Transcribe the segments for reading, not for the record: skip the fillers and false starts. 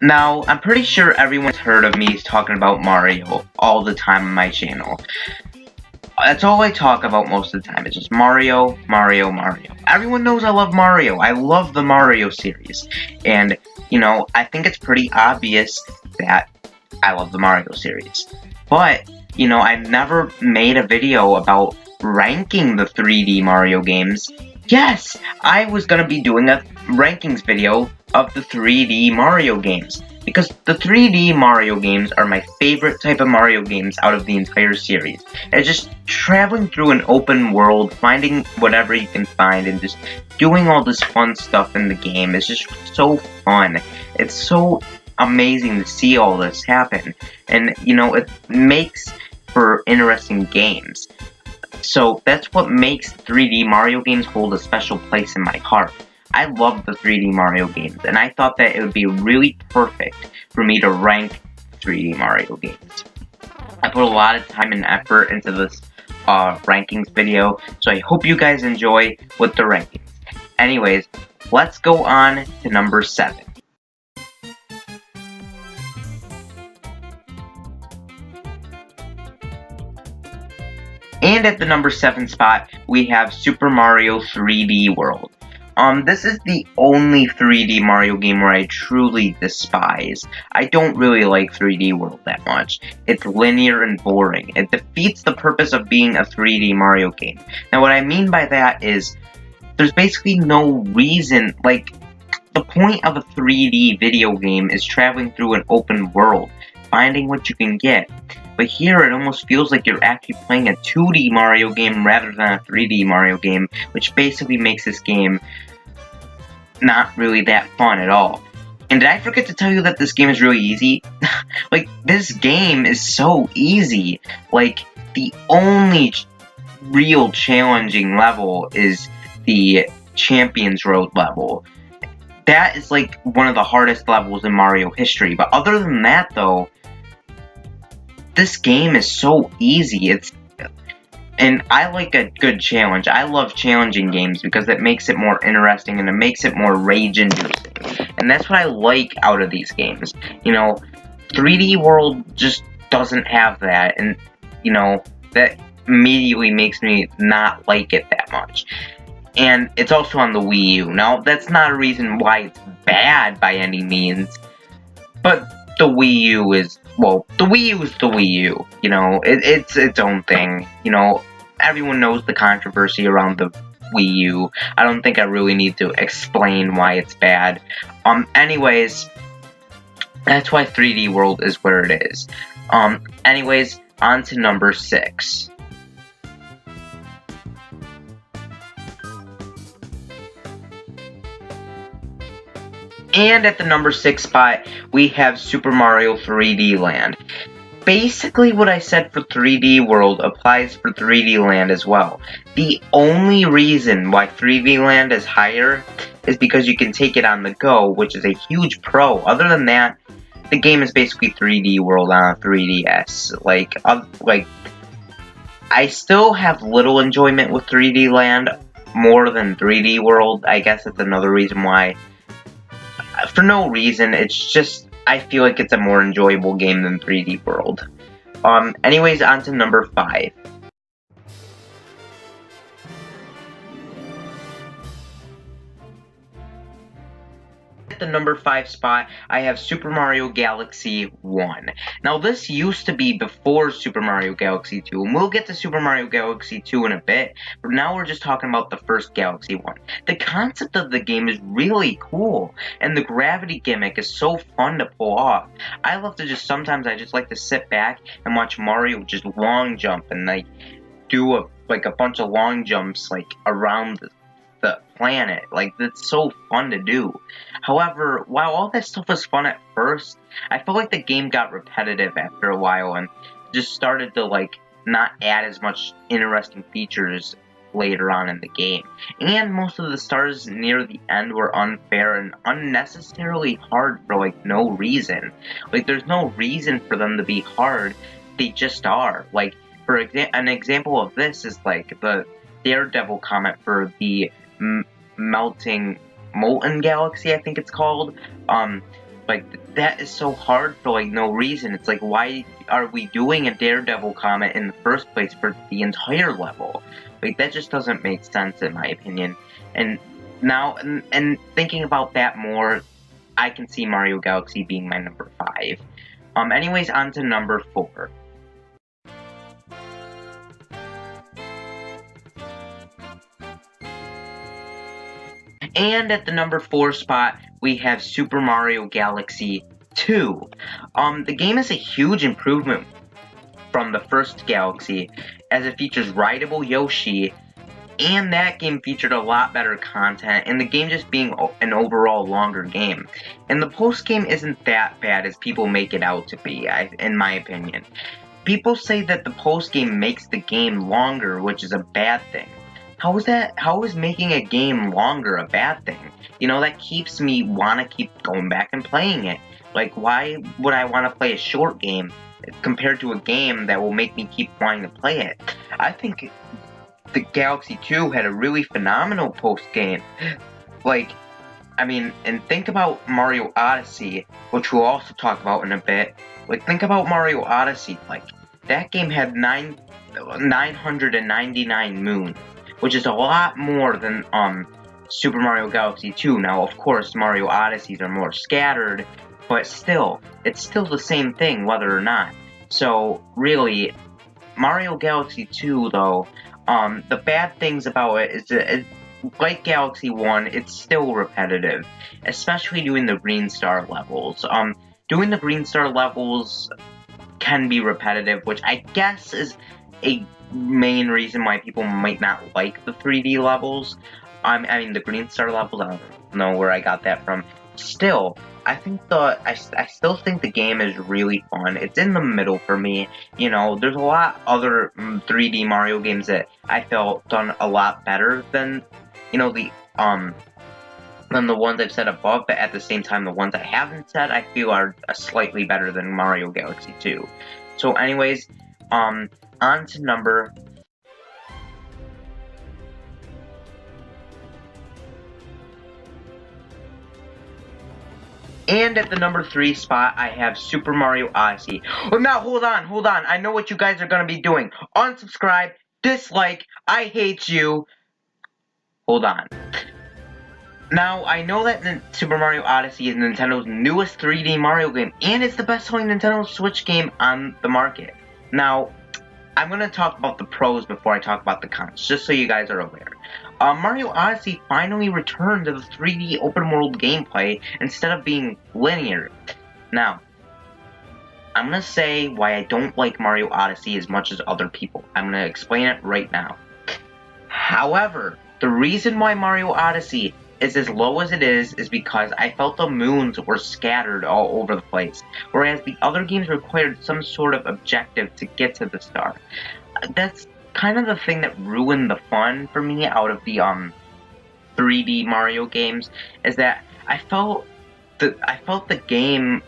Now, I'm pretty sure everyone's heard of me talking about Mario all the time on my channel. That's all I talk about most of the time. It's just Mario, Mario, Mario. Everyone knows I love Mario. I love the Mario series. And, I think it's pretty obvious that I love the Mario series. But, I never made a video about ranking the 3D Mario games. Yes, I was gonna be doing a rankings video of the 3D Mario games. Because the 3D Mario games are my favorite type of Mario games out of the entire series. It's just traveling through an open world, finding whatever you can find, and just doing all this fun stuff in the game. It's just so fun. It's so amazing to see all this happen. And, it makes for interesting games. So that's what makes 3D Mario games hold a special place in my heart. I love the 3D Mario games, and I thought that it would be really perfect for me to rank 3D Mario games. I put a lot of time and effort into this rankings video, so I hope you guys enjoy with the rankings. Anyways, let's go on to number 7. And at the number 7 spot, we have Super Mario 3D World. This is the only 3D Mario game where I truly despise. I don't really like 3D World that much. It's linear and boring. It defeats the purpose of being a 3D Mario game. Now, what I mean by that is, there's basically no reason, the point of a 3D video game is traveling through an open world, finding what you can get. But here, it almost feels like you're actually playing a 2D Mario game rather than a 3D Mario game, which basically makes this game not really that fun at all. And did I forget to tell you that this game is really easy? This game is so easy. The only real challenging level is the Champions Road level. That is, one of the hardest levels in Mario history. But other than that, though, this game is so easy. And I like a good challenge. I love challenging games because it makes it more interesting and it makes it more rage-inducing. And that's what I like out of these games. 3D World just doesn't have that. And, that immediately makes me not like it that much. And it's also on the Wii U. Now, that's not a reason why it's bad by any means. But the Wii U is, the Wii U is the Wii U, it's its own thing, everyone knows the controversy around the Wii U. I don't think I really need to explain why it's bad. Anyways, that's why 3D World is where it is. Anyways, on to number 6. And at the number 6 spot, we have Super Mario 3D Land. Basically, what I said for 3D World applies for 3D Land as well. The only reason why 3D Land is higher is because you can take it on the go, which is a huge pro. Other than that, the game is basically 3D World on a 3DS. I still have little enjoyment with 3D Land, more than 3D World. I guess that's another reason why. For no reason, it's just, I feel like it's a more enjoyable game than 3D World. Anyways, on to number 5. At the number 5 spot, I have Super Mario Galaxy 1. Now, this used to be before Super Mario Galaxy 2, and we'll get to Super Mario Galaxy 2 in a bit, but now we're just talking about the first Galaxy 1. The concept of the game is really cool, and the gravity gimmick is so fun to pull off. I love to sometimes I just like to sit back and watch Mario just long jump and, do a bunch of long jumps, around the planet. That's so fun to do. However, while all that stuff was fun at first, I felt like the game got repetitive after a while and just started to not add as much interesting features later on in the game. And most of the stars near the end were unfair and unnecessarily hard for no reason. There's no reason for them to be hard, they just are. For an example of this is the Daredevil comment for the Molten Galaxy, I think it's called. Like, that is so hard for, like, no reason. It's like, why are we doing a Daredevil comet in the first place for the entire level? Like, that just doesn't make sense in my opinion. And now, and thinking about that more, I can see Mario Galaxy being my number 5. Anyways, on to number 4. And at the number 4 spot, we have Super Mario Galaxy 2. The game is a huge improvement from the first Galaxy, as it features rideable Yoshi, and that game featured a lot better content, and the game just being an overall longer game. And the post-game isn't that bad as people make it out to be, in my opinion. People say that the post-game makes the game longer, which is a bad thing. How is making a game longer a bad thing? You know, that keeps me wanna keep going back and playing it. Like, why would I wanna play a short game compared to a game that will make me keep wanting to play it? I think the Galaxy 2 had a really phenomenal post-game. Like, I mean, and think about Mario Odyssey, which we'll also talk about in a bit. Like, think about Mario Odyssey. Like, that game had 999 moons, which is a lot more than Super Mario Galaxy 2. Now, of course, Mario Odysseys are more scattered, but still, it's still the same thing, whether or not. So, really, Mario Galaxy 2, though, the bad things about it is that, like Galaxy 1, it's still repetitive, especially doing the Green Star levels. Doing the Green Star levels can be repetitive, which I guess is a main reason why people might not like the 3D levels. I mean, the Green Star levels, I don't know where I got that from. Still, I still think the game is really fun. It's in the middle for me. You know, there's a lot other 3D Mario games that I felt done a lot better than, you know, than the ones I've said above, but at the same time, the ones I haven't said, I feel are slightly better than Mario Galaxy 2. So anyways, on to number... And at the number 3 spot, I have Super Mario Odyssey. Oh, now, hold on. I know what you guys are going to be doing. Unsubscribe, dislike, I hate you. Hold on. Now, I know that Super Mario Odyssey is Nintendo's newest 3D Mario game, and it's the best-selling Nintendo Switch game on the market. Now, I'm going to talk about the pros before I talk about the cons, just so you guys are aware. Mario Odyssey finally returned to the 3D open-world gameplay instead of being linear. Now, I'm going to say why I don't like Mario Odyssey as much as other people. I'm going to explain it right now. However, the reason why Mario Odyssey is as low as it is because I felt the moons were scattered all over the place, whereas the other games required some sort of objective to get to the star. That's kind of the thing that ruined the fun for me out of the 3D Mario games, is that I felt the game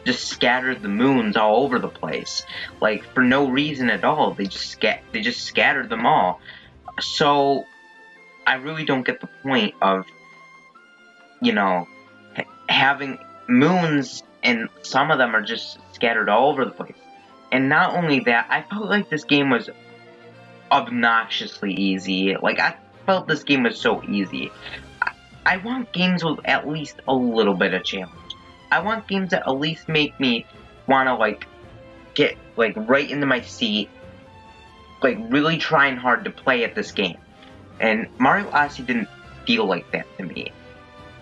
just scattered the moons all over the place, like for no reason at all. They just scattered them all. So I really don't get the point of, you know, having moons, and some of them are just scattered all over the place. And not only that, I felt like this game was obnoxiously easy. Like, I felt this game was so easy. I want games with at least a little bit of challenge. I want games that at least make me want to, like, get, like, right into my seat, like, really trying hard to play at this game. And Mario Odyssey didn't feel like that to me.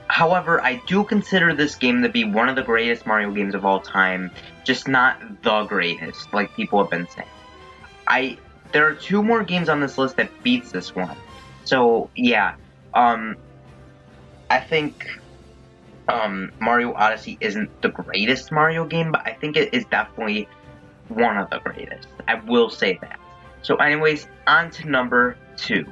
However, I do consider this game to be one of the greatest Mario games of all time, just not the greatest, like people have been saying. There are 2 more games on this list that beats this one. So, yeah, I think, Mario Odyssey isn't the greatest Mario game, but I think it is definitely one of the greatest. I will say that. So anyways, on to number 2.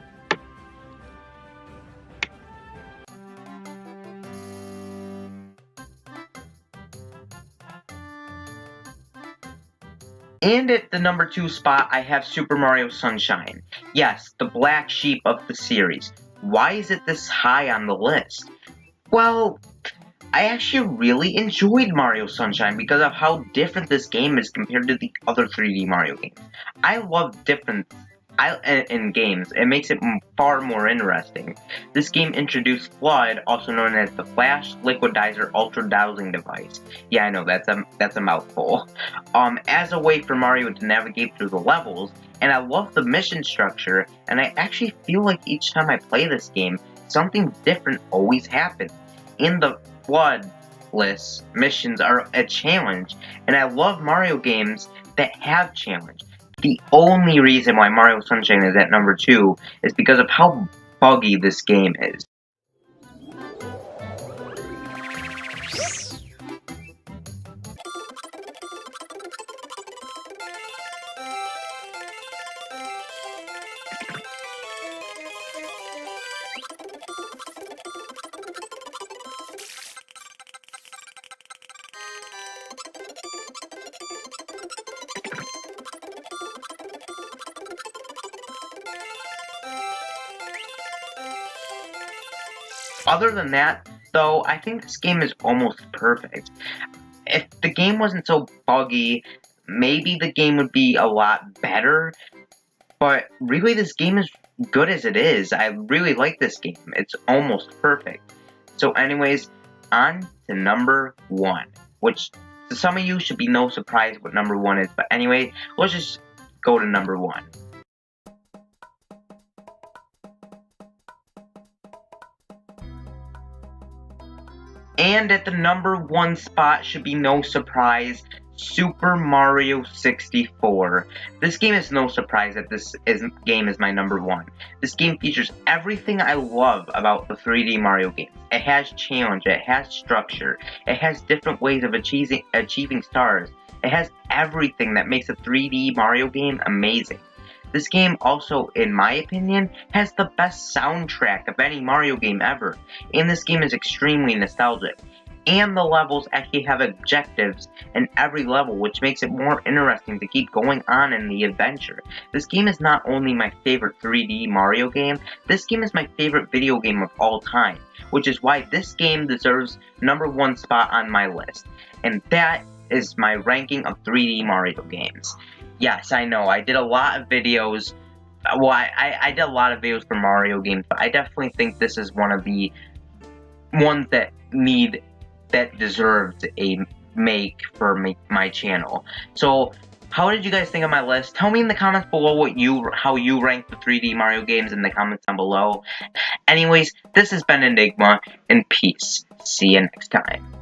And at the number 2 spot, I have Super Mario Sunshine. Yes, the black sheep of the series. Why is it this high on the list? Well, I actually really enjoyed Mario Sunshine because of how different this game is compared to the other 3D Mario games. I love difference in games. It makes it far more interesting. This game introduced FLUDD, also known as the Flash Liquidizer Ultra Dowsing Device. Yeah, I know, that's a mouthful. As a way for Mario to navigate through the levels, and I love the mission structure, and I actually feel like each time I play this game, something different always happens. In the FLUDD missions are a challenge, and I love Mario games that have challenge. The only reason why Mario Sunshine is at number 2 is because of how buggy this game is. Other than that, though, I think this game is almost perfect. If the game wasn't so buggy, maybe the game would be a lot better, but really this game is good as it is. I really like this game. It's almost perfect. So anyways, on to number 1, which to some of you should be no surprise what number 1 is, but anyway, let's just go to number 1. And at the number 1 spot should be no surprise, Super Mario 64. This game is no surprise that game is my number 1. This game features everything I love about the 3D Mario games. It has challenge, it has structure, it has different ways of achieving stars. It has everything that makes a 3D Mario game amazing. This game also, in my opinion, has the best soundtrack of any Mario game ever, and this game is extremely nostalgic. And the levels actually have objectives in every level, which makes it more interesting to keep going on in the adventure. This game is not only my favorite 3D Mario game, this game is my favorite video game of all time, which is why this game deserves number 1 spot on my list. And that is my ranking of 3D Mario games. Yes, I know, I did a lot of videos. Well, I did a lot of videos for Mario games, but I definitely think this is one of the ones that deserves a make for my channel. So, how did you guys think of my list? Tell me in the comments below how you rank the 3D Mario games in the comments down below. Anyways, this has been Enigma, and peace. See you next time.